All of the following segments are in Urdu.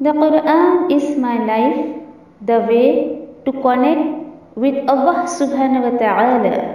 The Quran is my life, the way to connect with Allah subhanahu wa ta'ala.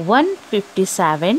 157।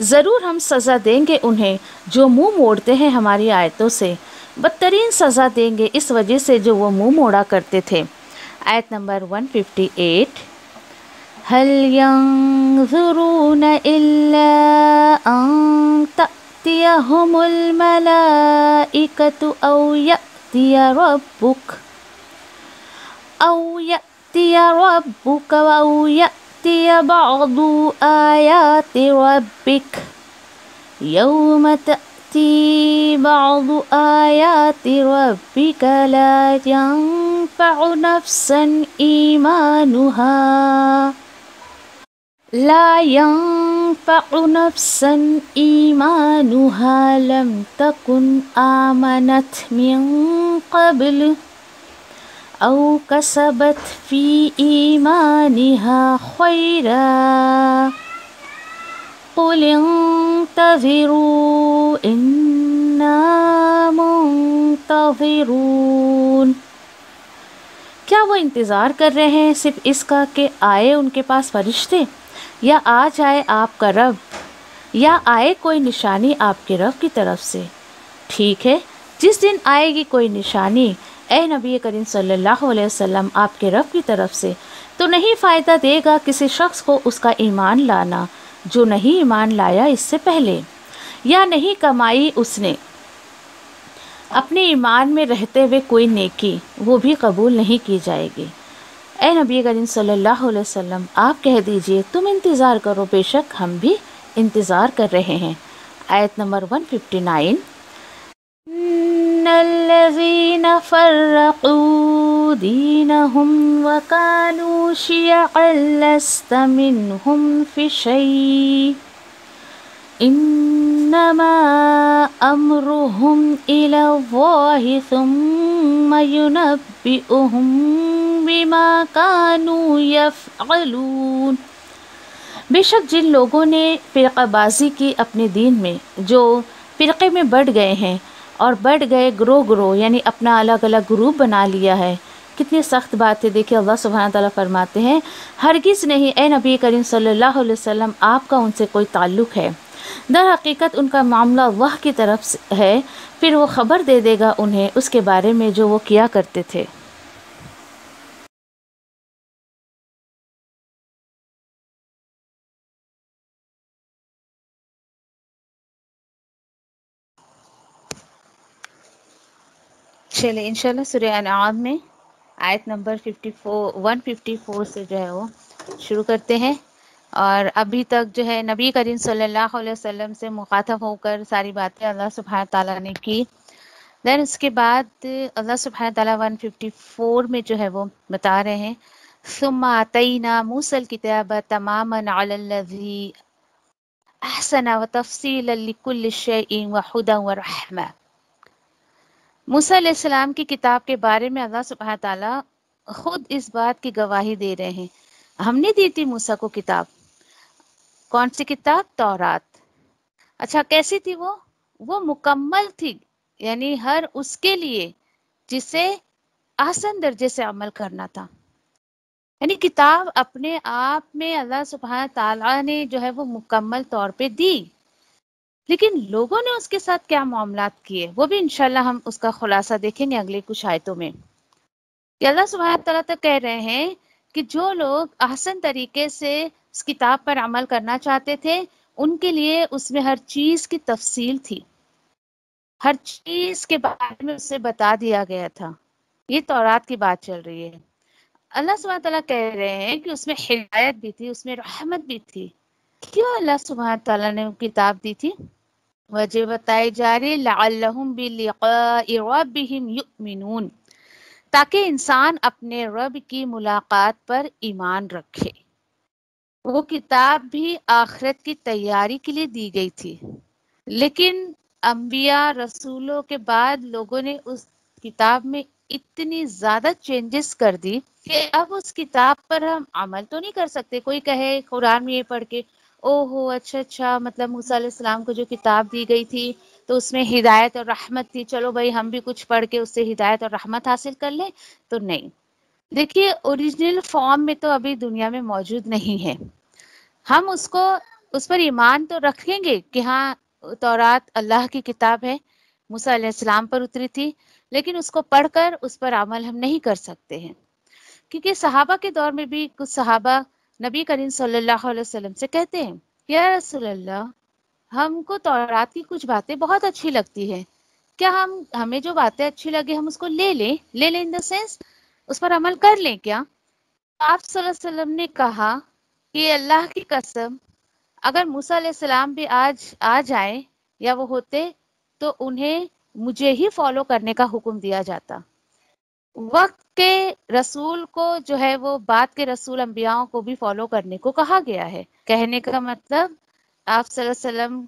ضرور ہم سزا دیں گے انہیں جو منہ موڑتے ہیں ہماری آیتوں سے، بدترین سزا دیں گے اس وجہ سے جو وہ منہ موڑا کرتے تھے۔ آیت نمبر 158، هل ينظرون إلا أن تأتيهم الملائكة أو يأتي ربك أو يأتي بعض آيات ربك يوم تأتي بعض آيات ربك لا ينفع نفسا إيمانها لم تكن آمنت من قبل أو كسبت في إيمانها خيرا قل انتظروا إنا منتظرون۔ کیا وہ انتظار کر رہے ہیں صرف اس کا کہ آئے ان کے پاس فرشتے، یا آ جائے آپ کا رب، یا آئے کوئی نشانی آپ کے رب کی طرف سے؟ ٹھیک ہے، جس دن آئے گی کوئی نشانی اے نبی کریم صلی اللہ علیہ وسلم آپ کے رب کی طرف سے، تو نہیں فائدہ دے گا کسی شخص کو اس کا ایمان لانا جو نہیں ایمان لایا اس سے پہلے، یا نہیں کمائی اس نے اپنے ایمان میں رہتے ہوئے کوئی نیکی، وہ بھی قبول نہیں کی جائے گی۔ اے نبی کریم صلی اللہ علیہ وسلم آپ کہہ دیجئے تم انتظار کرو، بے شک ہم بھی انتظار کر رہے ہیں۔ آیت نمبر 159، ان الذين فرقوا دينهم وكانوا شيعا لست منهم في شيء انما امرهم الى الله ثم ينبئهم بما كانوا يفعلون۔ بے شک جن لوگوں نے فرقہ بازی کی اپنے دین میں، جو فرقے میں بڑھ گئے ہیں اور بڑھ گئے گروہ گروہ، یعنی اپنا الگ الگ گروپ بنا لیا ہے، کتنی سخت بات ہے۔ دیکھیں اللہ سبحانہ تعالیٰ فرماتے ہیں ہرگز نہیں اے نبی کریم صلی اللہ علیہ وسلم آپ کا ان سے کوئی تعلق ہے، در حقیقت ان کا معاملہ اللہ کی طرف سے ہے، پھر وہ خبر دے دے گا انہیں اس کے بارے میں جو وہ کیا کرتے تھے۔ چلے انشاءاللہ سورہ انعام میں آیت نمبر 154 سے جو ہے وہ شروع کرتے ہیں، اور ابھی تک جو ہے نبی کریم صلی اللہ علیہ وسلم سے مخاطب ہو کر ساری باتیں اللہ سبحانہ تعالیٰ نے کی۔ دین اس کے بعد اللہ سبحانہ تعالیٰ 154 میں جو ہے وہ بتا رہے ہیں ثم آتینا موسیٰ الکتاب تماما علی الذی احسن وتفصیلا لکل شیء وہدی ورحمہ۔ موسیٰ علیہ السلام کی کتاب کے بارے میں اللہ سبحانہ تعالیٰ خود اس بات کی گواہی دے رہے ہیں، ہم نے دی تھی موسیٰ کو کتاب۔ کون سی کتاب؟ تورات۔ اچھا کیسی تھی وہ مکمل تھی، یعنی ہر اس کے لیے جسے احسن درجے سے عمل کرنا تھا، یعنی کتاب اپنے آپ میں اللہ سبحانہ تعالیٰ نے جو ہے وہ مکمل طور پہ دی، لیکن لوگوں نے اس کے ساتھ کیا معاملات کیے وہ بھی انشاءاللہ ہم اس کا خلاصہ دیکھیں گے اگلے کچھ آیتوں میں، کہ اللہ سبحانہ تعالیٰ تو کہہ رہے ہیں کہ جو لوگ احسن طریقے سے اس کتاب پر عمل کرنا چاہتے تھے ان کے لیے اس میں ہر چیز کی تفصیل تھی، ہر چیز کے بارے میں اسے بتا دیا گیا تھا۔ یہ تورات کی بات چل رہی ہے۔ اللہ سبحانہ تعالیٰ کہہ رہے ہیں کہ اس میں ہدایت بھی تھی، اس میں رحمت بھی تھی۔ کیوں اللہ سبحانہ تعالیٰ نے وہ کتاب دی تھی؟ وجہ بتائی جا رہی لعلہم بلقاء ربہم یؤمنون، تاکہ انسان اپنے رب کی ملاقات پر ایمان رکھے۔ وہ کتاب بھی آخرت کی تیاری کے لیے دی گئی تھی، لیکن انبیاء رسولوں کے بعد لوگوں نے اس کتاب میں اتنی زیادہ چینجز کر دی کہ اب اس کتاب پر ہم عمل تو نہیں کر سکتے۔ کوئی کہے قرآن میں یہ پڑھ کے او ہو اچھا مطلب موسیٰ علیہ السلام کو جو کتاب دی گئی تھی تو اس میں ہدایت اور رحمت تھی، چلو بھائی ہم بھی کچھ پڑھ کے اس سے ہدایت اور رحمت حاصل کر لیں، تو نہیں۔ دیکھیے اوریجنل فارم میں تو ابھی دنیا میں موجود نہیں ہے، ہم اس کو اس پر ایمان تو رکھیں گے کہ ہاں تورات اللہ کی کتاب ہے، موسیٰ علیہ السلام پر اتری تھی، لیکن اس کو پڑھ کر اس پر عمل ہم نہیں کر سکتے ہیں، کیونکہ صحابہ کے دور میں بھی کچھ صحابہ نبی کریم صلی اللہ علیہ وسلم سے کہتے ہیں یا رسول اللہ، ہم کو تورات کی کچھ باتیں بہت اچھی لگتی ہے، کیا ہمیں جو باتیں اچھی لگے ہم اس کو لے لیں ان دا سینس اس پر عمل کر لیں کیا؟ آپ صلی اللہ علیہ وسلم نے کہا کہ اللہ کی قسم اگر موسیٰ علیہ السلام بھی آج آ جائیں یا وہ ہوتے تو انہیں مجھے ہی فالو کرنے کا حکم دیا جاتا۔ وقت کے رسول کو جو ہے وہ بعد کے رسول انبیاءوں کو بھی فالو کرنے کو کہا گیا ہے۔ کہنے کا مطلب آپ صلی اللہ علیہ وسلم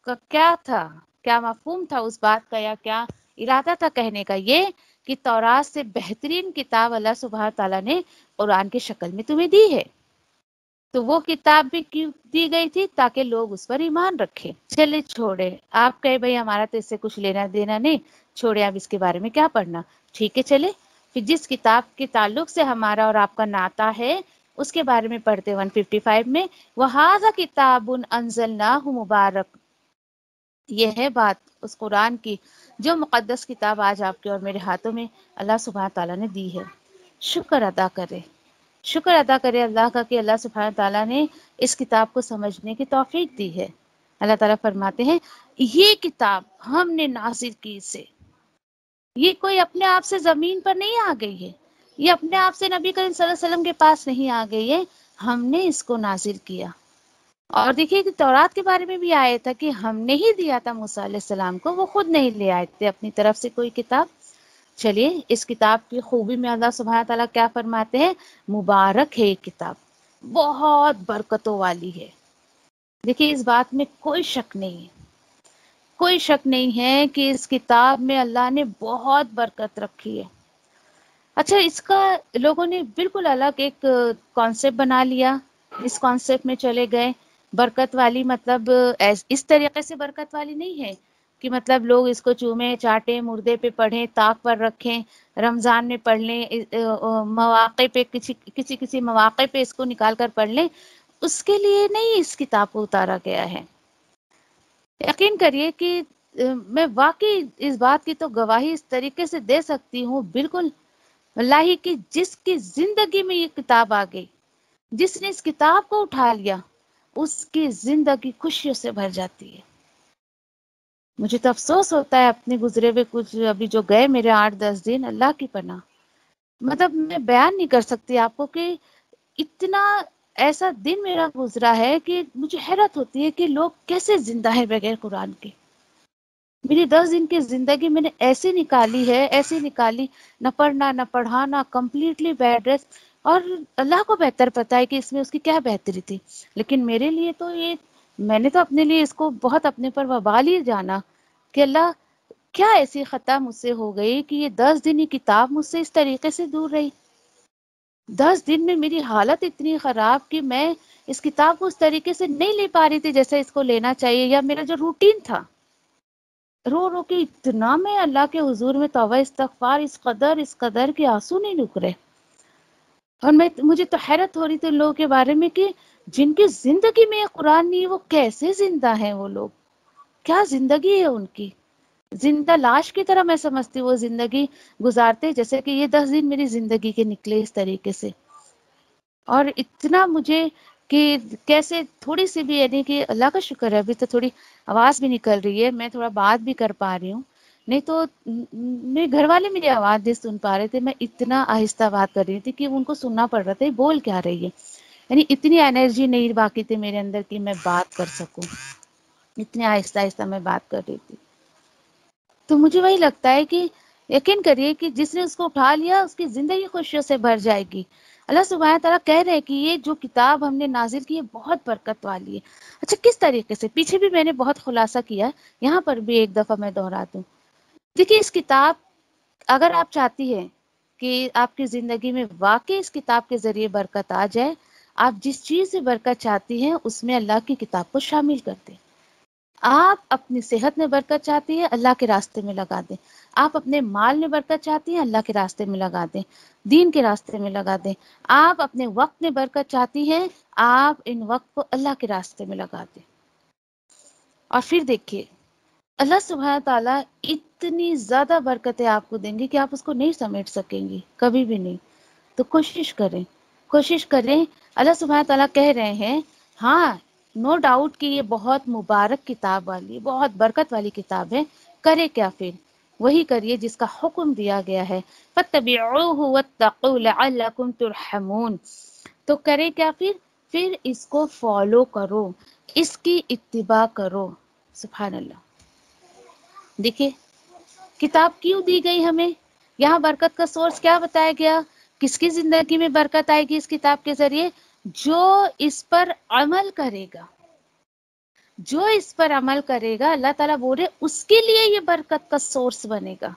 کا کیا تھا، کیا مفہوم تھا اس بات کا، یا کیا ارادہ تھا کہنے کا؟ یہ کہ تورات سے بہترین کتاب اللہ سبحانہ تعالیٰ نے قرآن کی شکل میں تمہیں دی ہے، تو وہ کتاب بھی کیوں دی گئی تھی؟ تاکہ لوگ اس پر ایمان رکھیں۔ چلے چھوڑے، آپ کہے بھائی ہمارا تو اس سے کچھ لینا دینا نہیں، چھوڑے اب اس کے بارے میں کیا پڑھنا، ٹھیک ہے چلے پھر جس کتاب کے تعلق سے ہمارا اور آپ کا ناطہ ہے اس کے بارے میں پڑھتے 155 میں، وَهَذَا كِتَابٌ أَنزَلْنَاهُ مُبَارَكٌ، یہ ہے بات اس قرآن کی جو مقدس کتاب آج آپ کے اور میرے ہاتھوں میں اللہ سبحانہ تعالیٰ نے دی ہے۔ شکر ادا کرے، شکر ادا کرے اللہ کا کہ اللہ سبحانہ تعالیٰ نے اس کتاب کو سمجھنے کی توفیق دی ہے۔ اللہ تعالیٰ فرماتے ہیں یہ کتاب ہم نے نازل کی اسے، یہ کوئی اپنے آپ سے زمین پر نہیں آ گئی ہے، یہ اپنے آپ سے نبی کریم صلی اللہ علیہ وسلم کے پاس نہیں آ گئی ہے، ہم نے اس کو نازل کیا۔ اور دیکھیے کہ تورات کے بارے میں بھی آیا تھا کہ ہم نے ہی دیا تھا موسیٰ علیہ السلام کو، وہ خود نہیں لے آئے تھے اپنی طرف سے کوئی کتاب۔ چلیے اس کتاب کی خوبی میں اللہ سبحانہ تعالیٰ کیا فرماتے ہیں، مبارک ہے یہ کتاب، بہت برکتوں والی ہے۔ دیکھیے اس بات میں کوئی شک نہیں ہے، کوئی شک نہیں ہے کہ اس کتاب میں اللہ نے بہت برکت رکھی ہے۔ اچھا اس کا لوگوں نے بالکل الگ ایک کانسیپٹ بنا لیا، اس کانسیپٹ میں چلے گئے، برکت والی مطلب اس طریقے سے برکت والی نہیں ہے کہ مطلب لوگ اس کو چومیں چاٹیں، مردے پہ پڑھیں، طاق پر رکھیں، رمضان میں پڑھ لیں، مواقع پہ کسی مواقع پہ اس کو نکال کر پڑھ لیں، اس کے لیے نہیں اس کتاب کو اتارا گیا ہے۔ یقین کریے کہ میں واقعی اس بات کی تو گواہی اس طریقے سے دے سکتی ہوں بالکل واللہ کہ جس کی زندگی میں یہ کتاب آ گئی، جس نے اس کتاب کو اٹھا لیا، اس کی زندگی خوشیوں سے بھر جاتی ہے۔ مجھے تو افسوس ہوتا ہے اپنے گزرے ہوئے کچھ ابھی جو گئے میرے 8-10 دن، اللہ کی پناہ، مطلب میں بیان نہیں کر سکتی آپ کو کہ اتنا ایسا دن میرا گزرا ہے کہ مجھے حیرت ہوتی ہے کہ لوگ کیسے زندہ ہیں بغیر قرآن کے۔ میری 10 دن کی زندگی میں نے ایسی نکالی ہے، ایسی نکالی، نہ پڑھنا نہ پڑھانا، کمپلیٹلی بیڈ ریسٹ، اور اللہ کو بہتر پتا ہے کہ اس میں اس کی کیا بہتری تھی، لیکن میرے لیے تو یہ، میں نے تو اپنے لیے اس کو بہت اپنے پر وبال ہی جانا کہ اللہ کیا ایسی خطا مجھ سے ہو گئی کہ یہ 10 دن کی کتاب مجھ سے اس طریقے سے دور رہی۔ 10 دن میں میری حالت اتنی خراب کہ میں اس کتاب کو اس طریقے سے نہیں لے پا رہی تھی جیسے اس کو لینا چاہیے، یا میرا جو روٹین تھا، رو رو کے اتنا میں اللہ کے حضور میں توبہ استغفار، اس قدر کے آنسو نہیں رک رہے۔ اور مجھے تو حیرت ہو رہی تھی لوگوں کے بارے میں کہ جن کی زندگی میں یہ قرآن نہیں، وہ کیسے زندہ ہیں، وہ لوگ کیا زندگی ہے ان کی، زندہ لاش کی طرح میں سمجھتی وہ زندگی گزارتے، جیسے کہ یہ 10 دن میری زندگی کے نکلے اس طریقے سے۔ اور اتنا مجھے کہ کیسے تھوڑی سی بھی، یعنی کہ اللہ کا شکر ہے ابھی تو تھوڑی آواز بھی نکل رہی ہے، میں تھوڑا بات بھی کر پا رہی ہوں، نہیں تو میرے گھر والے میری آواز نہیں سن پا رہے تھے، میں اتنا آہستہ بات کر رہی تھی کہ ان کو سننا پڑ رہا تھا یہ بول کیا رہی ہے، یعنی اتنی انرجی نہیں باقی تھی میرے اندر کہ میں بات کر سکوں، اتنے آہستہ آہستہ میں بات کر رہی تھی۔ تو مجھے وہی لگتا ہے کہ یقین کریے کہ جس نے اس کو اٹھا لیا اس کی زندگی خوشیوں سے بھر جائے گی۔ اللہ سبحانہ تعالیٰ کہہ رہے ہیں کہ یہ جو کتاب ہم نے نازل کی ہے بہت برکت والی ہے۔ اچھا کس طریقے سے، پیچھے بھی میں نے بہت خلاصہ کیا، یہاں پر بھی ایک دفعہ میں دہرا دوں۔ دیکھیے اس کتاب، اگر آپ چاہتی ہیں کہ آپ کی زندگی میں واقعی اس کتاب کے ذریعے برکت آ جائے، آپ جس چیز سے برکت چاہتی ہیں اس میں اللہ کی کتاب کو شامل کر دیں۔ آپ اپنی صحت میں برکت چاہتی ہے، اللہ کے راستے میں لگا دیں. آپ اپنے مال میں برکت چاہتی ہیں، اللہ کے راستے میں لگا دیں، دین کے راستے میں لگا دیں. آپ اپنے وقت میں برکت چاہتی ہیں، آپ ان وقت کو اللہ کے راستے میں لگا دیں. اور پھر دیکھیے اللہ سبحانہ تعالیٰ اتنی زیادہ برکتیں آپ کو دیں گے کہ آپ اس کو نہیں سمیٹ سکیں گی کبھی بھی نہیں. تو کوشش کریں. اللہ سبحانہ تعالیٰ کہہ رہے ہیں ہاں نو ڈاؤٹ کہ یہ بہت مبارک کتاب والی، بہت برکت والی کتاب ہے. کرے کیا پھر؟ وہی کریے جس کا حکم دیا گیا ہے. فَاتَّبِعُوهُ وَاتَّقُوا لَعَلَّكُمْ تُرْحَمُونَ. تو کرے کیا پھر اس کو فالو کرو، اس کی اتباع کرو. سبحان اللہ. دیکھیے کتاب کیوں دی گئی ہمیں، یہاں برکت کا سورس کیا بتایا گیا، کس کی زندگی میں برکت آئے گی اس کتاب کے ذریعے؟ جو اس پر عمل کرے گا، جو اس پر عمل کرے گا اللہ تعالیٰ بول رہے اس کے لیے یہ برکت کا سورس بنے گا.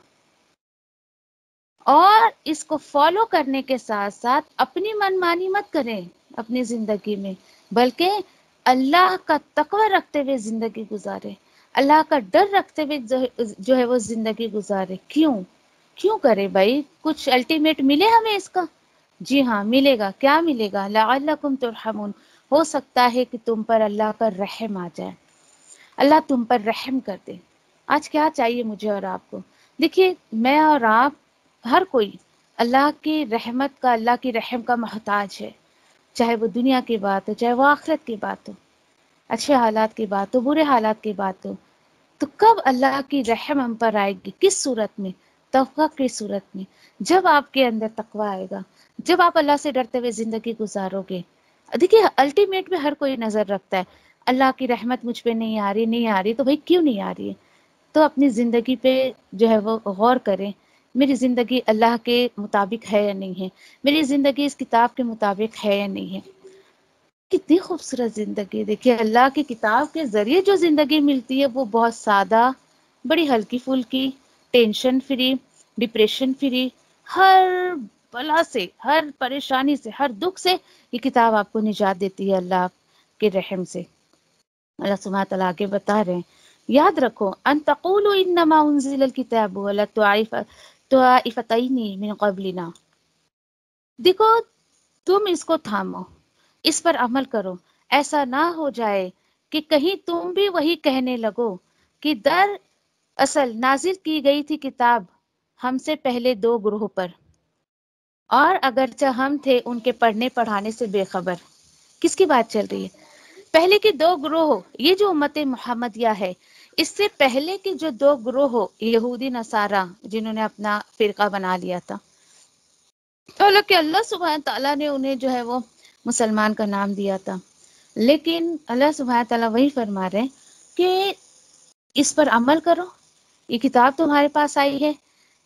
اور اس کو فالو کرنے کے ساتھ ساتھ اپنی منمانی مت کریں اپنی زندگی میں، بلکہ اللہ کا تقوی رکھتے ہوئے زندگی گزارے، اللہ کا ڈر رکھتے ہوئے جو ہے وہ زندگی گزارے. کیوں کرے بھائی؟ کچھ الٹیمیٹ ملے ہمیں اس کا؟ جی ہاں ملے گا. کیا ملے گا؟ لعلکم ترحمون. ہو سکتا ہے کہ تم پر اللہ کا رحم آ جائے، اللہ تم پر رحم کر دے. آج کیا چاہیے مجھے اور آپ کو؟ دیکھیے میں اور آپ ہر کوئی اللہ کی رحمت کا، اللہ کی رحم کا محتاج ہے. چاہے وہ دنیا کی بات ہو، چاہے وہ آخرت کی بات ہو، اچھے حالات کی بات ہو، برے حالات کی بات ہو. تو کب اللہ کی رحم ہم پر آئے گی؟ کس صورت میں؟ تقوی کی صورت میں. جب آپ کے اندر تقوی آئے گا، جب آپ اللہ سے ڈرتے ہوئے زندگی گزارو گے. دیکھیے الٹیمیٹ میں ہر کوئی نظر رکھتا ہے اللہ کی رحمت مجھ پہ نہیں آ رہی تو بھائی کیوں نہیں آ رہی ہے؟ تو اپنی زندگی پہ جو ہے وہ غور کریں، میری زندگی اللہ کے مطابق ہے یا نہیں ہے، میری زندگی اس کتاب کے مطابق ہے یا نہیں ہے. کتنی خوبصورت زندگی. دیکھیے اللہ کی کتاب کے ذریعے جو زندگی ملتی ہے وہ بہت سادہ، بڑی ہلکی پھلکی، ٹینشن فری، ڈپریشن فری، ہر بلا سے، ہر پریشانی سے، ہر دکھ سے یہ کتاب آپ کو نجات دیتی ہے اللہ کے رحم سے. اللہ سبحانہ تعالیٰ آگے بتا رہے ہیں یاد رکھو ان تقولوا انما انزل الكتاب على طائفتين من قبلنا. دیکھو تم اس کو تھامو، اس پر عمل کرو. ایسا نہ ہو جائے کہ کہیں تم بھی وہی کہنے لگو کہ در اصل نازل کی گئی تھی کتاب ہم سے پہلے دو گروہ پر، اور اگرچہ ہم تھے ان کے پڑھنے پڑھانے سے بے خبر. کس کی بات چل رہی ہے؟ پہلے کے دو گروہ، یہ جو امت محمدیہ ہے، اس سے پہلے کے جو دو گروہ یہودی نصارہ جنہوں نے اپنا فرقہ بنا لیا تھا، حالانکہ اللہ سبحانہ تعالیٰ نے انہیں جو ہے وہ مسلمان کا نام دیا تھا، لیکن اللہ سبحانہ تعالیٰ وہی فرما رہے ہیں کہ اس پر عمل کرو، یہ کتاب تمہارے پاس آئی ہے.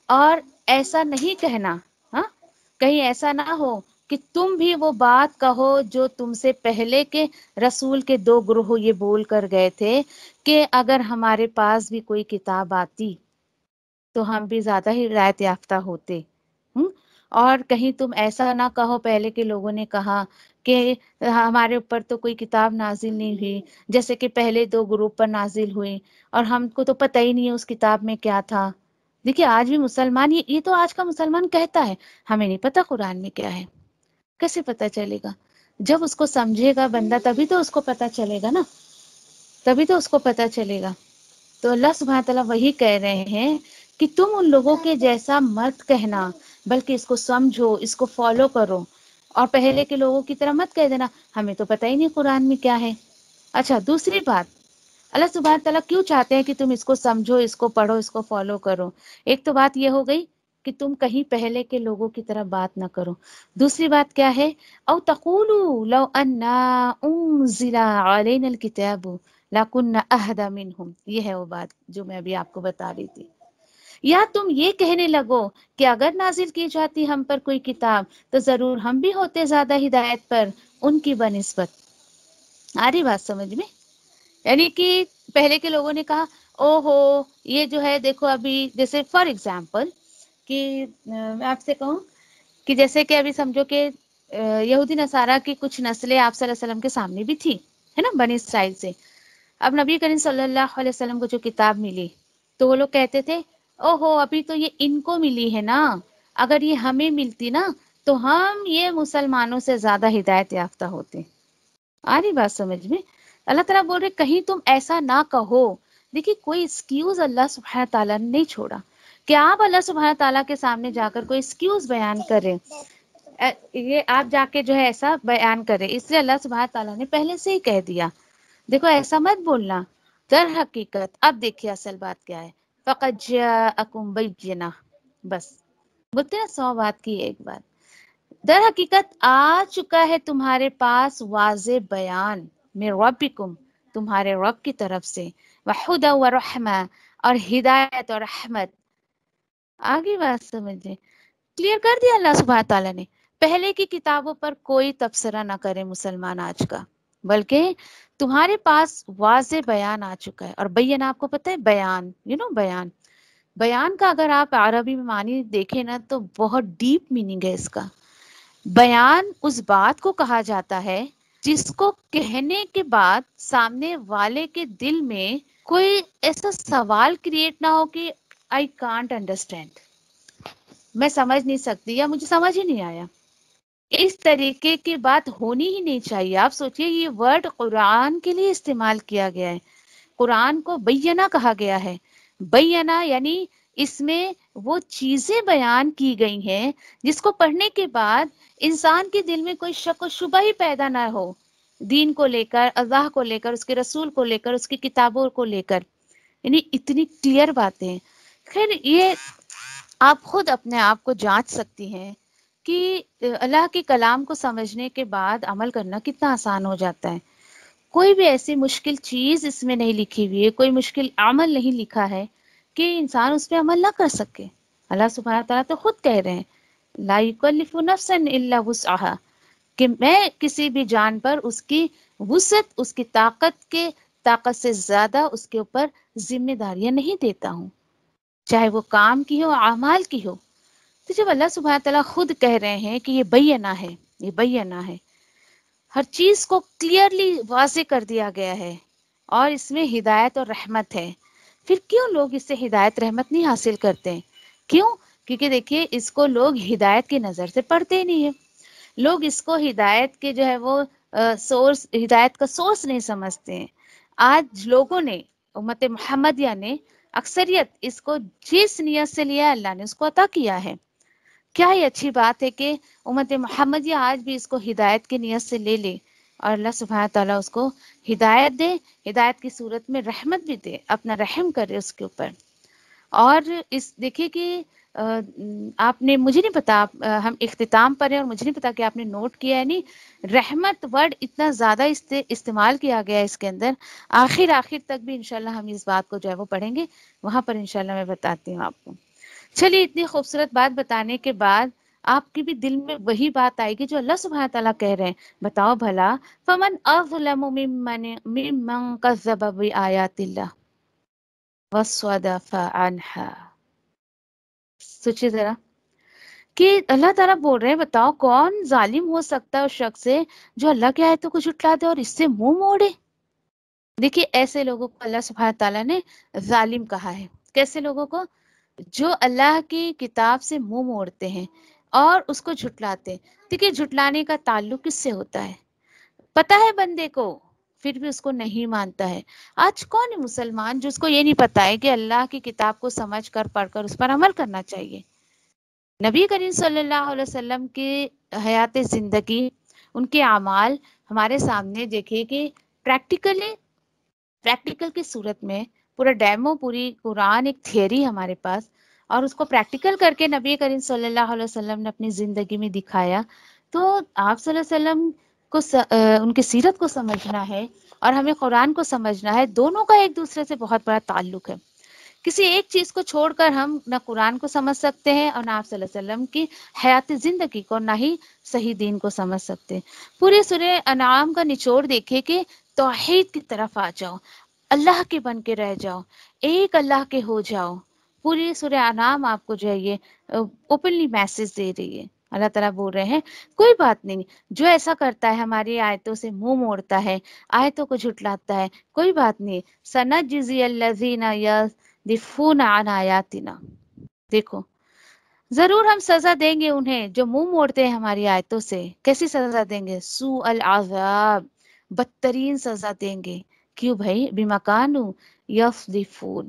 اور ایسا نہیں کہنا، ہاں کہیں ایسا نہ ہو کہ تم بھی وہ بات کہو جو تم سے پہلے کے رسول کے دو گروہ یہ بول کر گئے تھے کہ اگر ہمارے پاس بھی کوئی کتاب آتی تو ہم بھی زیادہ ہی ہدایت یافتہ ہوتے. اور کہیں تم ایسا نہ کہو پہلے کے لوگوں نے کہا کہ ہمارے اوپر تو کوئی کتاب نازل نہیں ہوئی جیسے کہ پہلے دو گروپ پر نازل ہوئی اور ہم کو تو پتہ ہی نہیں ہے اس کتاب میں کیا تھا. دیکھیے آج بھی مسلمان، یہ تو آج کا مسلمان کہتا ہے ہمیں نہیں پتہ قرآن میں کیا ہے. کیسے پتہ چلے گا؟ جب اس کو سمجھے گا بندہ تبھی تو اس کو پتہ چلے گا نا، تبھی تو اس کو پتہ چلے گا. تو اللہ سبحانہ تعالیٰ وہی کہہ رہے ہیں کہ تم ان لوگوں کے جیسا مت کہنا، بلکہ اس کو سمجھو، اس کو فالو کرو. اور پہلے کے لوگوں کی طرح مت کہہ دینا ہمیں تو پتہ ہی نہیں قرآن میں کیا ہے. اچھا دوسری بات، اللہ سبحانہ تعالیٰ کیوں چاہتے ہیں کہ تم اس کو سمجھو، اس کو پڑھو، اس کو فالو کرو؟ ایک تو بات یہ ہو گئی کہ تم کہیں پہلے کے لوگوں کی طرح بات نہ کرو. دوسری بات کیا ہے؟ او تقولوا لو انا انزل علینا الکتاب لکنا اہدی منہم. یہ ہے وہ بات جو میں ابھی آپ کو بتا رہی تھی. یا تم یہ کہنے لگو کہ اگر نازل کی جاتی ہم پر کوئی کتاب تو ضرور ہم بھی ہوتے زیادہ ہدایت پر ان کی بنسبت. آ رہی بات سمجھ میں؟ یعنی کہ پہلے کے لوگوں نے کہا او ہو یہ جو ہے دیکھو ابھی جیسے فار ایگزامپل کہ میں آپ سے کہوں کہ جیسے کہ ابھی سمجھو کہ یہودی نصارہ کی کچھ نسلیں آپ صلی اللہ علیہ وسلم کے سامنے بھی تھی، ہے نا، بنی اسرائیل سے. اب نبی کریم صلی اللہ علیہ وسلم کو جو کتاب ملی تو وہ لوگ کہتے تھے اوہو ابھی تو یہ ان کو ملی ہے نا، اگر یہ ہمیں ملتی نا تو ہم یہ مسلمانوں سے زیادہ ہدایت یافتہ ہوتے. آ رہی بات سمجھ میں؟ اللہ تعالیٰ بول رہے کہیں تم ایسا نہ کہو. دیکھیے کوئی ایکسکیوز اللہ سبحانہ تعالیٰ نے نہیں چھوڑا کہ آپ اللہ سبحانہ تعالیٰ کے سامنے جا کر کوئی ایکسکیوز بیان کریں، یہ آپ جا کے جو ہے ایسا بیان کریں. اس لیے اللہ سبحانہ تعالیٰ نے پہلے سے ہی کہہ دیا دیکھو ایسا مت بولنا. در حقیقت اب دیکھیے اصل بات کیا ہے، فقط جاءکم بینہ، بس بولتے ہیں 100 بات کی ایک بات. در حقیقت آ چکا ہے تمہارے پاس واضح بیان من ربکم، تمہارے رب کی طرف سے، وہدی و رحمہ، اور ہدایت اور رحمت. آگے بات سمجھیں، کلیئر کر دیا اللہ سبحانہ تعالیٰ نے. پہلے کی کتابوں پر کوئی تبصرہ نہ کرے مسلمان آج کا، بلکہ تمہارے پاس واضح بیان آ چکا ہے. اور بیان آپ کو پتہ ہے بیان، بیان، بیان کا اگر آپ عربی میں معنی دیکھیں نا تو بہت ڈیپ میننگ ہے اس کا. بیان اس بات کو کہا جاتا ہے جس کو کہنے کے بعد سامنے والے کے دل میں کوئی ایسا سوال کریٹ نہ ہو کہ آئی کانٹ انڈرسٹینڈ، میں سمجھ نہیں سکتی یا مجھے سمجھ ہی نہیں آیا. اس طریقے کی بات ہونی ہی نہیں چاہیے. آپ سوچئے یہ ورڈ قرآن کے لیے استعمال کیا گیا ہے، قرآن کو بینہ کہا گیا ہے. بینہ یعنی اس میں وہ چیزیں بیان کی گئی ہیں جس کو پڑھنے کے بعد انسان کے دل میں کوئی شک و شبہ ہی پیدا نہ ہو، دین کو لے کر، اللہ کو لے کر، اس کے رسول کو لے کر، اس کی کتابوں کو لے کر. یعنی اتنی کلیئر باتیں ہیں. خیر یہ آپ خود اپنے آپ کو جانچ سکتی ہیں کہ اللہ کے کلام کو سمجھنے کے بعد عمل کرنا کتنا آسان ہو جاتا ہے. کوئی بھی ایسی مشکل چیز اس میں نہیں لکھی ہوئی ہے، کوئی مشکل عمل نہیں لکھا ہے کہ انسان اس پہ عمل نہ کر سکے. اللہ سبحانہ تعالیٰ تو خود کہہ رہے ہیں لا یکلف نفسا الا وسعها، کہ میں کسی بھی جان پر اس کی وسعت، اس کی طاقت سے زیادہ اس کے اوپر ذمہ داریاں نہیں دیتا ہوں، چاہے وہ کام کی ہو، اعمال کی ہو. تو جب اللہ سبحانہ تعالیٰ خود کہہ رہے ہیں کہ یہ بینہ ہے، یہ بینہ ہے، ہر چیز کو کلیئرلی واضح کر دیا گیا ہے اور اس میں ہدایت اور رحمت ہے، پھر کیوں لوگ اس سے ہدایت رحمت نہیں حاصل کرتے ہیں؟ کیوں؟ کیونکہ دیکھیے اس کو لوگ ہدایت کی نظر سے پڑھتے ہی نہیں ہیں. لوگ اس کو ہدایت کے جو ہے وہ سورس، ہدایت کا سورس نہیں سمجھتے ہیں. آج لوگوں نے، امت محمدیہ نے اکثریت اس کو جس نیت سے لیا اللہ نے اس کو عطا کیا ہے. کیا ہی اچھی بات ہے کہ امت محمدیہ آج بھی اس کو ہدایت کی نیت سے لے لے اور اللہ سبحانہ تعالیٰ اس کو ہدایت دے، ہدایت کی صورت میں رحمت بھی دے، اپنا رحم کرے اس کے اوپر. اور اس دیکھیے کہ آپ نے، مجھے نہیں پتا، ہم اختتام پر ہیں اور مجھے نہیں پتا کہ آپ نے نوٹ کیا ہے نہیں، رحمت ورڈ اتنا زیادہ استعمال کیا گیا ہے اس کے اندر. آخر تک بھی انشاءاللہ ہم اس بات کو جو ہے وہ پڑھیں گے، وہاں پر انشاءاللہ میں بتاتی ہوں آپ کو. چلیے اتنی خوبصورت بات بتانے کے بعد آپ کے بھی دل میں وہی بات آئے گی جو اللہ سبحانہ تعالیٰ کہہ رہے ہیں. بتاؤ بھلا فمن اظلم ممن کذب بآیات اللہ وصدف عنها. سوچیے ذرا کہ اللہ تعالیٰ بول رہے ہیں بتاؤ کون ظالم ہو سکتا ہے اس شخص سے جو اللہ کی آیتوں کو جھٹلا دے اور اس سے منہ موڑے. دیکھیے ایسے لوگوں کو اللہ سبحانہ تعالیٰ نے ظالم کہا ہے. کیسے لوگوں کو؟ جو اللہ کی کتاب سے منہ موڑتے ہیں اور اس کو جھٹلاتے ہیں. دیکھیے جھٹلانے کا تعلق کس سے ہوتا ہے؟ پتہ ہے بندے کو پھر بھی اس کو نہیں مانتا ہے. آج کون ہے مسلمان جو اس کو یہ نہیں پتا ہے کہ اللہ کی کتاب کو سمجھ کر پڑھ کر اس پر عمل کرنا چاہیے؟ نبی کریم صلی اللہ علیہ وسلم کی حیات زندگی، ان کے اعمال ہمارے سامنے دیکھیے کہ پریکٹیکل کی صورت میں پورا ڈیمو، پوری قرآن ایک تھیوری ہمارے پاس، اور اس کو پریکٹیکل کر کے نبی کریم صلی اللہ علیہ وسلم نے اپنی زندگی میں دکھایا. تو آپ صلی اللہ علیہ وسلم کو ان کی سیرت کو سمجھنا ہے اور ہمیں قرآن کو سمجھنا ہے. دونوں کا ایک دوسرے سے بہت بڑا تعلق ہے. کسی ایک چیز کو چھوڑ کر ہم نہ قرآن کو سمجھ سکتے ہیں اور نہ آپ صلی اللہ علیہ وسلم کی حیات زندگی کو، نہ ہی صحیح دین کو سمجھ سکتے. پورے سورہ انعام کا نچوڑ دیکھے کہ توحید کی طرف آ جاؤ، اللہ کے بن کے رہ جاؤ، ایک اللہ کے ہو جاؤ. پوری سورہ انعام آپ کو جو ہے یہ اوپنلی میسج دے رہی ہے. اللہ تعالیٰ بول رہے ہیں کوئی بات نہیں، جو ایسا کرتا ہے ہماری آیتوں سے منہ موڑتا ہے، آیتوں کو جھٹلاتا ہے، کوئی بات نہیں، سنجزی الذین یصدفون عن آیاتنا، دیکھو ضرور ہم سزا دیں گے انہیں جو منہ موڑتے ہیں ہماری آیتوں سے. کیسی سزا دیں گے؟ سوء العذاب، بدترین سزا دیں گے. کیوں بھائی؟ بما کانوا یصدفون،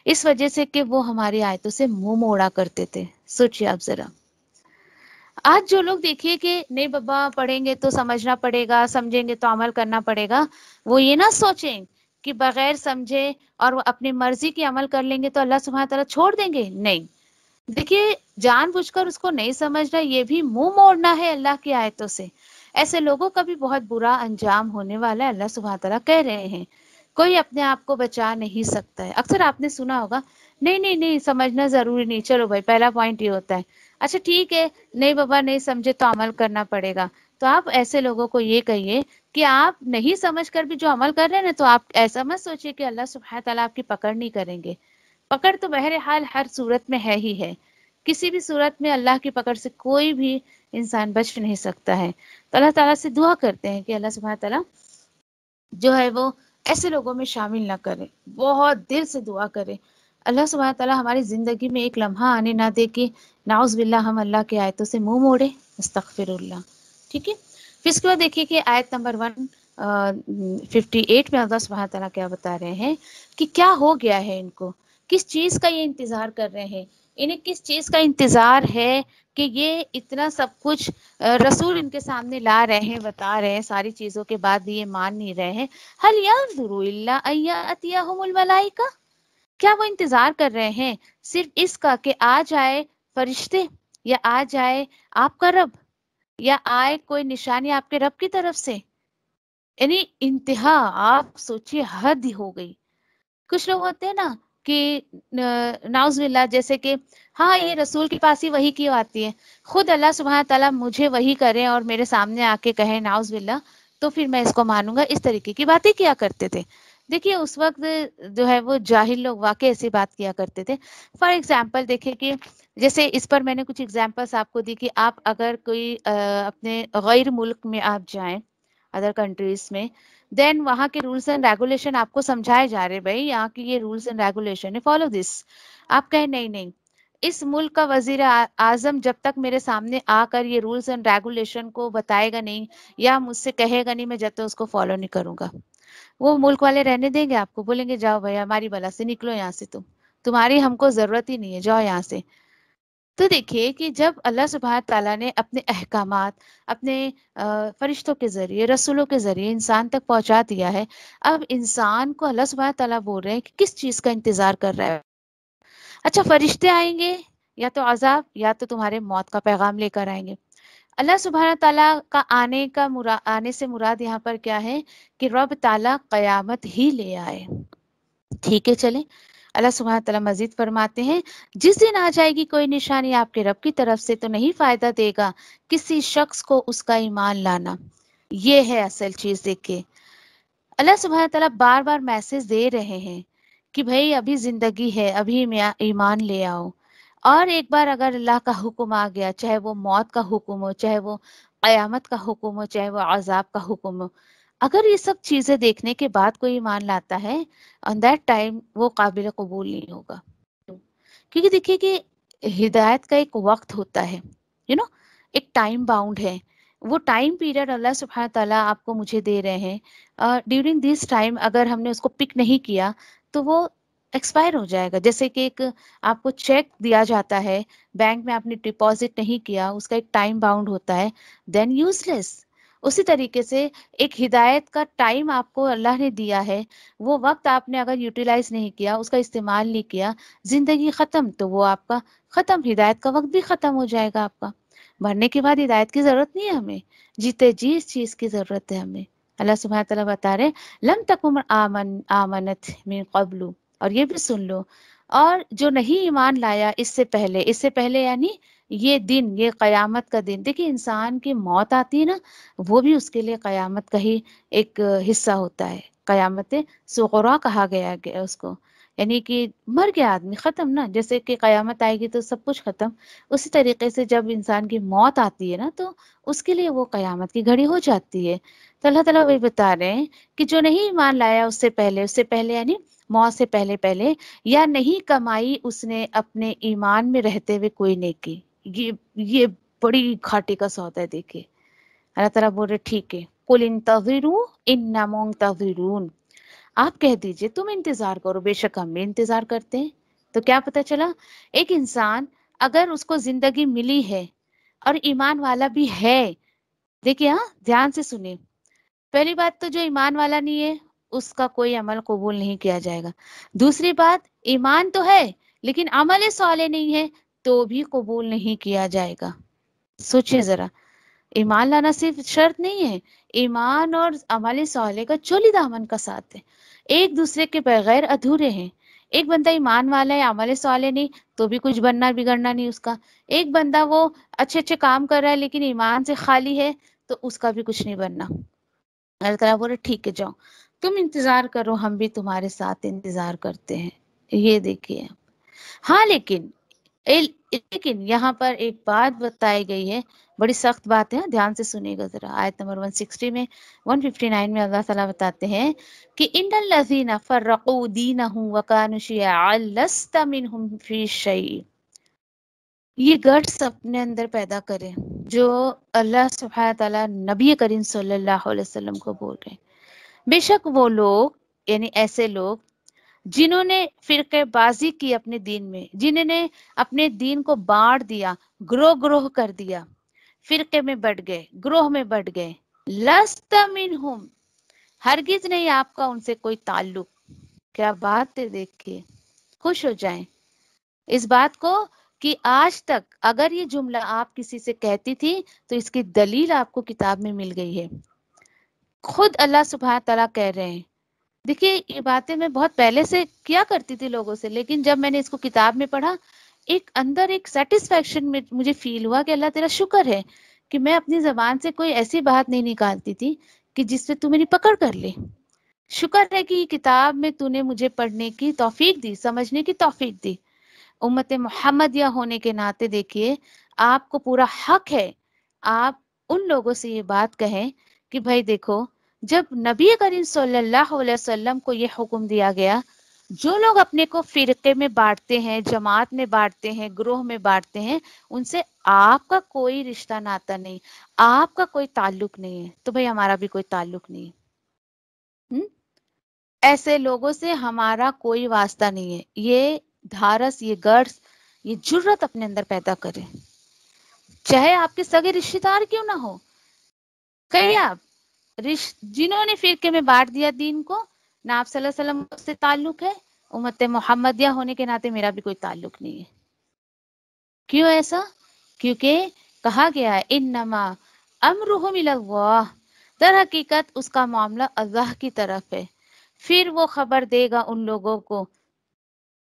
اس وجہ سے کہ وہ ہماری آیتوں سے منہ موڑا کرتے تھے. سوچیے آپ ذرا، آج جو لوگ دیکھیے کہ نہیں بابا پڑھیں گے تو سمجھنا پڑے گا، سمجھیں گے تو عمل کرنا پڑے گا، وہ یہ نہ سوچیں کہ بغیر سمجھے اور وہ اپنی مرضی کی عمل کر لیں گے تو اللہ سبحانہ تعالیٰ چھوڑ دیں گے. نہیں، دیکھیے جان بوجھ کر اس کو نہیں سمجھنا، یہ بھی منہ موڑنا ہے اللہ کی آیتوں سے. ایسے لوگوں کا بھی بہت برا انجام ہونے والا ہے، اللہ سبحانہ تعالیٰ کہہ رہے ہیں. کوئی اپنے آپ کو بچا نہیں سکتا ہے. اکثر آپ نے سنا ہوگا نہیں نہیں نہیں سمجھنا ضروری نہیں، چلو بھائی پہلا پوائنٹ یہ ہوتا ہے، اچھا ٹھیک ہے نہیں بابا نہیں سمجھے تو عمل کرنا پڑے گا. تو آپ ایسے لوگوں کو یہ کہیے کہ آپ نہیں سمجھ کر بھی جو عمل کر رہے ہیں نا، تو آپ ایسا مت سوچیے کہ اللہ سبحانہ تعالیٰ آپ کی پکڑ نہیں کریں گے. پکڑ تو بہرحال ہر صورت میں ہے ہی ہے، کسی بھی صورت میں اللہ کی پکڑ سے کوئی بھی انسان بچ نہیں سکتا ہے. تو اللہ تعالیٰ سے دعا کرتے ہیں کہ اللہ سبحانہ تعالیٰ جو ہے وہ ایسے لوگوں میں شامل نہ کرے. بہت دل سے دعا کرے اللہ سبحانہ تعالیٰ ہماری زندگی میں ایک لمحہ آنے نہ دے کہ نعوذ باللہ ہم اللہ کی آیتوں سے منہ موڑے. استغفر اللہ. ٹھیک ہے، پھر اس کے بعد دیکھیے کہ آیت نمبر 158 میں اللہ سبحانہ تعالیٰ کیا بتا رہے ہیں کہ کیا ہو گیا ہے ان کو، کس چیز کا یہ انتظار کر رہے ہیں. انہیں کس چیز کا انتظار ہے کہ یہ اتنا سب کچھ رسول ان کے سامنے لا رہے ہیں، بتا رہے ہیں، ساری چیزوں کے بعد بھی یہ مان نہیں رہے ہیں. هل ينظروا الا ان ياتيهم الملائکہ، کیا وہ انتظار کر رہے ہیں صرف اس کا کہ آ جائے فرشتے، یا آ جائے آپ کا رب، یا آئے کوئی نشانی آپ کے رب کی طرف سے. یعنی انتہا، آپ سوچئے حد ہی ہو گئی. کچھ لوگ ہوتے ہیں نا کہ نعوذ باللہ جیسے کہ ہاں یہ رسول کے پاس ہی وحی کیوں آتی ہے، خود اللہ سبحانہ تعالیٰ مجھے وحی کرے اور میرے سامنے آ کے کہے نعوذ باللہ تو پھر میں اس کو مانوں گا. اس طریقے کی باتیں کیا کرتے تھے. دیکھیے اس وقت جو ہے وہ جاہل لوگ واقعی ایسی بات کیا کرتے تھے. فار ایگزامپل دیکھیں کہ جیسے اس پر میں نے کچھ ایگزامپلس آپ کو دی کہ آپ اگر کوئی اپنے غیر ملک میں آپ جائیں، ادر کنٹریز میں، دین وہاں کے رولس اینڈ ریگولیشن آپ کو سمجھائے جا رہے بھائی یہاں کی یہ رولس اینڈ ریگولیشن ہے، فالو دس. آپ کہیں نہیں نہیں، اس ملک کا وزیر اعظم جب تک میرے سامنے آ کر یہ رولس اینڈ ریگولیشن کو بتائے گا نہیں یا مجھ سے کہے گا نہیں، میں جب تک اس کو فالو نہیں کروں گا. وہ ملک والے رہنے دیں گے آپ کو؟ بولیں گے جاؤ بھائی ہماری بلا سے نکلو یہاں سے، تمہاری ہم کو ضرورت ہی نہیں ہے، جاؤ یہاں سے. تو دیکھیے کہ جب اللہ سبحانہ تعالیٰ نے اپنے احکامات اپنے فرشتوں کے ذریعے، رسولوں کے ذریعے انسان تک پہنچا دیا ہے، اب انسان کو اللہ سبحانہ تعالیٰ بول رہے ہیں کہ کس چیز کا انتظار کر رہا ہے. اچھا فرشتے آئیں گے یا تو عذاب یا تو تمہارے موت کا پیغام لے کر آئیں گے. اللہ سبحانہ تعالیٰ کا آنے سے مراد یہاں پر کیا ہے کہ رب تعالیٰ قیامت ہی لے آئے. ٹھیک ہے چلیں، اللہ سبحانہ تعالیٰ مزید فرماتے ہیں جس دن آ جائے گی کوئی نشانی آپ کے رب کی طرف سے تو نہیں فائدہ دے گا کسی شخص کو اس کا ایمان لانا. یہ ہے اصل چیز. دیکھیں اللہ سبحانہ تعالیٰ بار بار میسج دے رہے ہیں کہ بھئی ابھی زندگی ہے، ابھی ایمان لے آؤ. اور ایک بار اگر اللہ کا حکم آ گیا، چاہے وہ موت کا حکم ہو، چاہے وہ قیامت کا حکم ہو، چاہے وہ عذاب کا حکم ہو، اگر یہ سب چیزیں دیکھنے کے بعد کوئی ایمان لاتا ہے on that time وہ قابل قبول نہیں ہوگا. کیونکہ دیکھیے کہ ہدایت کا ایک وقت ہوتا ہے، ایک ٹائم باؤنڈ ہے. وہ ٹائم پیریڈ اللہ سبحانہ تعالیٰ آپ کو مجھے دے رہے ہیں. ڈیورنگ دس ٹائم اگر ہم نے اس کو پک نہیں کیا تو وہ ایکسپائر ہو جائے گا. جیسے کہ ایک آپ کو چیک دیا جاتا ہے، بینک میں آپ نے ڈپازٹ نہیں کیا، اس کا ایک ٹائم باؤنڈ ہوتا ہے، دین یوز لیس. اسی طریقے سے ایک ہدایت کا ٹائم آپ کو اللہ نے دیا ہے، وہ وقت آپ نے اگر یوٹیلائز نہیں کیا، اس کا استعمال نہیں کیا، زندگی ختم، تو وہ آپ کا ختم، ہدایت کا وقت بھی ختم ہو جائے گا آپ کا. مرنے کے بعد ہدایت کی ضرورت نہیں ہے ہمیں، جیتے جی اس چیز کی ضرورت ہے ہمیں. اللہ سبحانہ تعالیٰ بتا رہے لم تکن آمنت من قبل، اور یہ بھی سن لو، اور جو نہیں ایمان لایا اس سے پہلے یعنی یہ دن، یہ قیامت کا دن. دیکھیں انسان کی موت آتی ہے نا، وہ بھی اس کے لیے قیامت کا ہی ایک حصہ ہوتا ہے. قیامت صغریٰ کہا گیا اس کو، یعنی کہ مر گیا آدمی، ختم نا، جیسے کہ قیامت آئے گی تو سب کچھ ختم، اسی طریقے سے جب انسان کی موت آتی ہے نا تو اس کے لیے وہ قیامت کی گھڑی ہو جاتی ہے۔ تو اللہ تعالیٰ وہی بتا رہے ہیں کہ جو نہیں ایمان لایا اس سے پہلے یعنی موت سے پہلے پہلے، یا نہیں کمائی اس نے اپنے ایمان میں رہتے ہوئے کوئی نیکی، یہ بڑی گھاٹے کا سودا ہے۔ دیکھیے اللہ تعالیٰ بول رہے ٹھیک ہے، قُلْ انتظروا اِنَّا مُنتظرون، آپ کہہ دیجئے تم انتظار کرو، بے شک ہم بھی انتظار کرتے ہیں۔ تو کیا پتہ چلا، ایک انسان اگر اس کو زندگی ملی ہے اور ایمان والا بھی ہے، دیکھیے ہاں دھیان سے سنیں، پہلی بات تو جو ایمان والا نہیں ہے اس کا کوئی عمل قبول نہیں کیا جائے گا۔ دوسری بات، ایمان تو ہے لیکن عمل صالح نہیں ہے تو بھی قبول نہیں کیا جائے گا۔ سوچئے ذرا، ایمان لانا صرف شرط نہیں ہے، ایمان اور عمل صالح کا چولی دامن کا ساتھ ہے، ایک دوسرے کے بغیر ادھورے ہیں۔ ایک بندہ ایمان والا ہے عمل صالح نہیں تو بھی کچھ بننا بگڑنا نہیں اس کا، ایک بندہ وہ اچھے اچھے کام کر رہا ہے لیکن ایمان سے خالی ہے تو اس کا بھی کچھ نہیں بننا۔ اللہ تعالیٰ بولے ٹھیک ہے جاؤ تم انتظار کرو، ہم بھی تمہارے ساتھ انتظار کرتے ہیں۔ یہ دیکھیے ہاں لیکن یہاں پر ایک بات بتائی گئی ہے، بڑی سخت بات ہے، دھیان سے سنیے گا ذرا، آیت نمبر 160 میں 159 میں اللہ تعالیٰ بتاتے ہیں کہ ان الذین فرقوا دینہم وکانوا شیعا لست منہم فی شیء، یہ گٹس اپنے اندر پیدا کریں جو اللہ سبحانہ تعالیٰ نبی کریم صلی اللہ علیہ وسلم کو بول رہے ہیں۔ بے شک وہ لوگ یعنی ایسے لوگ جنہوں نے فرقے بازی کی اپنے دین میں، جنہوں نے اپنے دین کو بانٹ دیا، گروہ گروہ کر دیا، فرقے میں بٹ گئے، گروہ میں بٹ گئے، لست منہم، ہرگز نہیں آپ کا ان سے کوئی تعلق۔ کیا بات ہے، دیکھیے خوش ہو جائیں اس بات کو کہ آج تک اگر یہ جملہ آپ کسی سے کہتی تھی تو اس کی دلیل آپ کو کتاب میں مل گئی ہے، خود اللہ سبحانہ تعالیٰ کہہ رہے ہیں۔ دیکھیے یہ باتیں میں بہت پہلے سے کیا کرتی تھی لوگوں سے، لیکن جب میں نے اس کو کتاب میں پڑھا ایک اندر ایک سیٹسفیکشن میں مجھے فیل ہوا کہ اللہ تیرا شکر ہے کہ میں اپنی زبان سے کوئی ایسی بات نہیں نکالتی تھی کہ جس سے تو میری پکڑ کر لے۔ شکر ہے کہ یہ کتاب میں تو نے مجھے پڑھنے کی توفیق دی، سمجھنے کی توفیق دی۔ امت محمدیہ ہونے کے ناطے دیکھیے آپ کو پورا حق ہے آپ ان لوگوں سے یہ بات کہیں کہ بھائی دیکھو، جب نبی کریم صلی اللہ علیہ وسلم کو یہ حکم دیا گیا، جو لوگ اپنے کو فرقے میں بانٹتے ہیں، جماعت میں بانٹتے ہیں، گروہ میں بانٹتے ہیں، ان سے آپ کا کوئی رشتہ ناتا نہیں، آپ کا کوئی تعلق نہیں ہے، تو بھائی ہمارا بھی کوئی تعلق نہیں ہے۔ ایسے لوگوں سے ہمارا کوئی واسطہ نہیں ہے۔ یہ دھارس، یہ گرس، یہ جرت اپنے اندر پیدا کرے، چاہے آپ کے سگے رشتے دار کیوں نہ ہو، کہیں آپ جنہوں نے فرقے میں بانٹ دیا دین کو، نہ آپ صلی اللہ علیہ وسلم سے تعلق ہے، امت محمدیہ ہونے کے ناطے میرا بھی کوئی تعلق نہیں ہے۔ کیوں ایسا؟ کیونکہ کہا گیا ہے انما امرہ الی اللہ، در حقیقت اس کا معاملہ اللہ کی طرف ہے، پھر وہ خبر دے گا ان لوگوں کو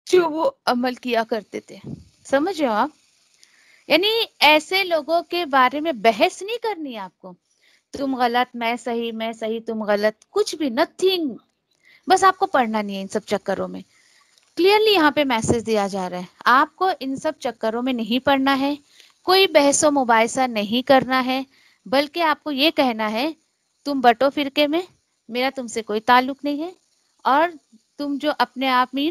جو وہ عمل کیا کرتے تھے۔ سمجھ رہے ہو آپ؟ یعنی ایسے لوگوں کے بارے میں بحث نہیں کرنی آپ کو، تم غلط میں صحیح، میں صحیح تم غلط، کچھ بھی نتھنگ، بس آپ کو پڑھنا نہیں ہے ان سب چکروں میں۔ کلیئرلی یہاں پہ میسج دیا جا رہا ہے آپ کو ان سب چکروں میں نہیں پڑھنا ہے، کوئی بحث و مباحثہ نہیں کرنا ہے، بلکہ آپ کو یہ کہنا ہے تم بٹو فرقے میں، میرا تم سے کوئی تعلق نہیں ہے، اور تم جو اپنے آپ میں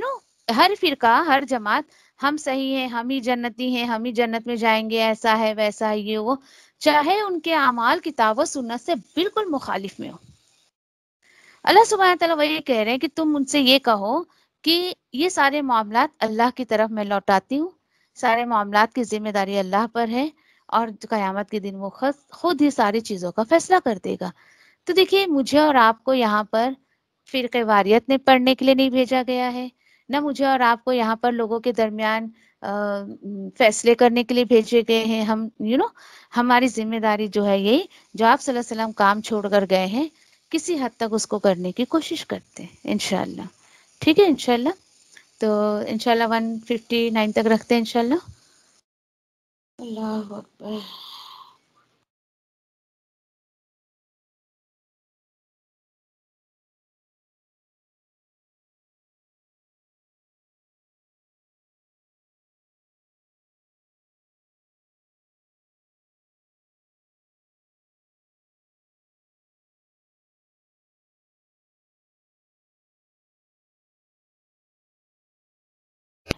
ہر فرقہ، ہر جماعت ہم صحیح ہیں، ہم ہی جنتی ہیں، ہم ہی جنت میں جائیں گے، ایسا ہے ویسا ہے یہ وہ، چاہے ان کے اعمال کتاب و سنت سے بالکل مخالف میں ہو۔ اللہ سبحانہ تعالیٰ وہی کہہ رہے ہیں کہ تم ان سے یہ کہو کہ یہ سارے معاملات اللہ کی طرف میں لوٹاتی ہوں، سارے معاملات کی ذمہ داری اللہ پر ہے، اور قیامت کے دن وہ خود ہی ساری چیزوں کا فیصلہ کر دے گا۔ تو دیکھیے مجھے اور آپ کو یہاں پر فرقہ واریت نے پڑھنے کے لیے نہیں بھیجا گیا ہے، نہ مجھے اور آپ کو یہاں پر لوگوں کے درمیان فیصلے کرنے کے لیے بھیجے گئے ہیں۔ ہم ہماری ذمہ داری جو ہے یہی، جو آپ صلی اللہ علیہ وسلم کام چھوڑ کر گئے ہیں کسی حد تک اس کو کرنے کی کوشش کرتے ہیں انشاءاللہ۔ ٹھیک ہے انشاءاللہ، تو انشاءاللہ 159 تک رکھتے ہیں انشاءاللہ۔ اللہ اکبر۔